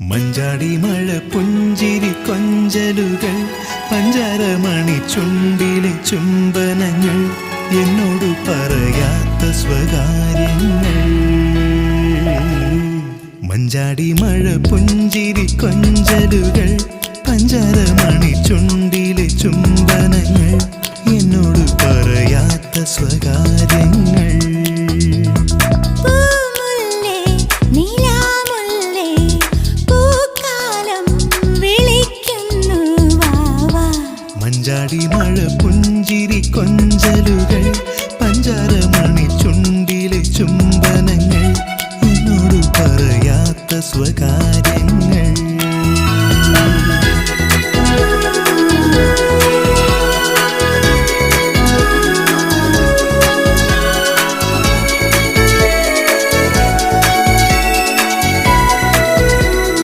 മഞ്ചാടി മഴ പുഞ്ചിരി കൊഞ്ചലുകൾ പഞ്ചാരമണി ചുണ്ടിലെ ചുംബനങ്ങൾ എന്നോട് പറയാത്ത സ്വകാര്യങ്ങൾ. മഞ്ചാടി മഴ പുഞ്ചിരി കൊഞ്ചലുകൾ പഞ്ചാരമണി ചുണ്ടിലെ ചുംബനങ്ങൾ എന്നോട് പറയാത്ത സ്വകാര്യങ്ങൾ. മഞ്ചാടി മഴ പുഞ്ചിരി കൊഞ്ചലുകൾ പഞ്ചാരമണി ചുണ്ടിലെ ചുംബനങ്ങൾ എന്നോട് പറയാത്ത സ്വകാര്യങ്ങൾ.